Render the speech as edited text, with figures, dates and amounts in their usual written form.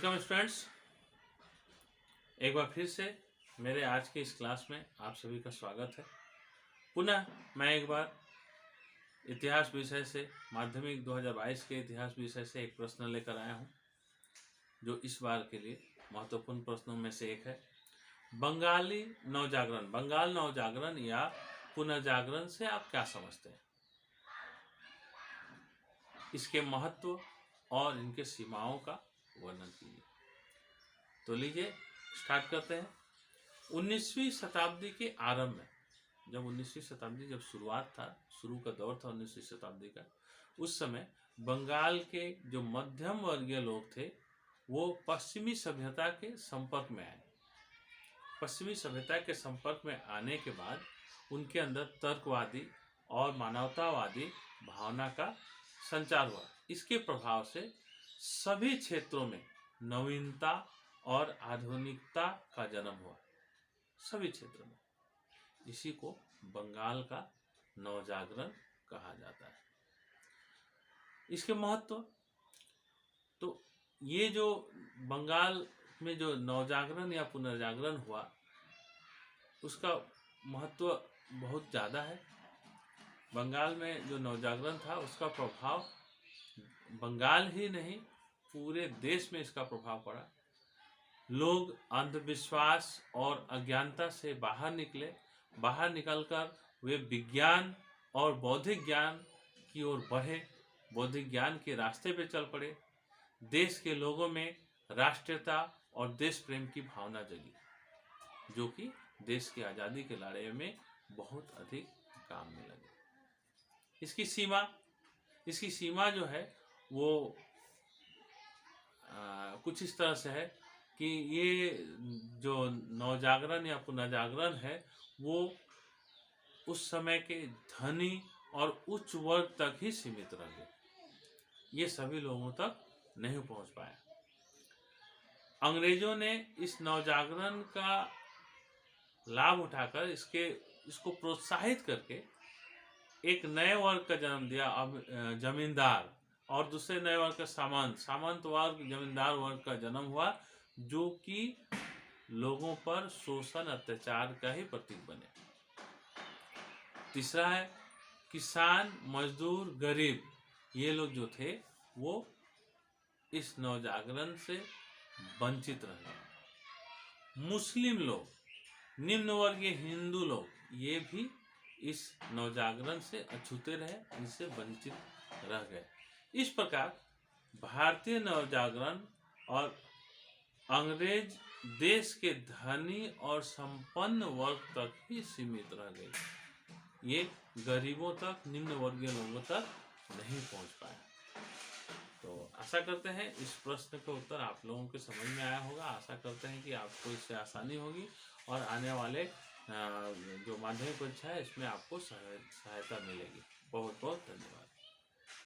Welcome students, एक बार फिर से मेरे आज के इस क्लास में आप सभी का स्वागत है। पुनः मैं एक बार इतिहास विषय से माध्यमिक 2022 के इतिहास विषय से एक प्रश्न लेकर आया हूं, जो इस बार के लिए महत्वपूर्ण प्रश्नों में से एक है। बंगाल नवजागरण या पुनर्जागरण से आप क्या समझते हैं? इसके महत्व और इनके सीमाओं का वर्णन कीजिए। तो लीजिए स्टार्ट करते हैं। 19वीं शताब्दी के आरंभ में, जब 19वीं शताब्दी जब शुरू का दौर था 19वीं शताब्दी का, उस समय बंगाल के जो मध्यम वर्गीय लोग थे वो पश्चिमी सभ्यता के संपर्क में आए। पश्चिमी सभ्यता के संपर्क में आने के बाद उनके अंदर तर्कवादी और मानवतावादी भावना का संचार हुआ। इसके प्रभाव से सभी क्षेत्रों में नवीनता और आधुनिकता का जन्म हुआ, सभी क्षेत्रों में। इसी को बंगाल का नवजागरण कहा जाता है। इसके महत्व, तो ये जो बंगाल में जो नवजागरण या पुनर्जागरण हुआ, उसका महत्व बहुत ज़्यादा है। बंगाल में जो नवजागरण था उसका प्रभाव बंगाल ही नहीं पूरे देश में इसका प्रभाव पड़ा। लोग अंधविश्वास और अज्ञानता से बाहर निकलकर वे विज्ञान और बौद्धिक ज्ञान की ओर बढ़े, बौद्धिक ज्ञान के रास्ते पे चल पड़े। देश के लोगों में राष्ट्रीयता और देश प्रेम की भावना जगी, जो कि देश की आज़ादी के लड़ाई में बहुत अधिक काम में लगे। इसकी सीमा जो है वो कुछ इस तरह से है कि ये जो नवजागरण या पुनर्जागरण है वो उस समय के धनी और उच्च वर्ग तक ही सीमित रह गए, ये सभी लोगों तक नहीं पहुंच पाया। अंग्रेजों ने इस नवजागरण का लाभ उठाकर इसको प्रोत्साहित करके एक नए वर्ग का जन्म दिया। अब जमींदार और दूसरे नए वर्ग का सामंत वर्ग, जमींदार वर्ग का जन्म हुआ, जो कि लोगों पर शोषण अत्याचार का ही प्रतीक बने। तीसरा है किसान, मजदूर, गरीब, ये लोग जो थे वो इस नवजागरण से वंचित रहे। मुस्लिम लोग, निम्न वर्गीय हिंदू लोग, ये भी इस नवजागरण से अछूते रहे, इनसे वंचित रह गए। इस प्रकार भारतीय नवजागरण और अंग्रेज देश के धनी और संपन्न वर्ग तक ही सीमित रह गए, ये गरीबों तक, निम्न वर्गीय लोगों तक नहीं पहुंच पाया। तो आशा करते हैं इस प्रश्न का उत्तर आप लोगों के समझ में आया होगा। आशा करते हैं कि आपको इससे आसानी होगी और आने वाले जो माध्यमिक परीक्षा है इसमें आपको सहायता मिलेगी। बहुत बहुत धन्यवाद।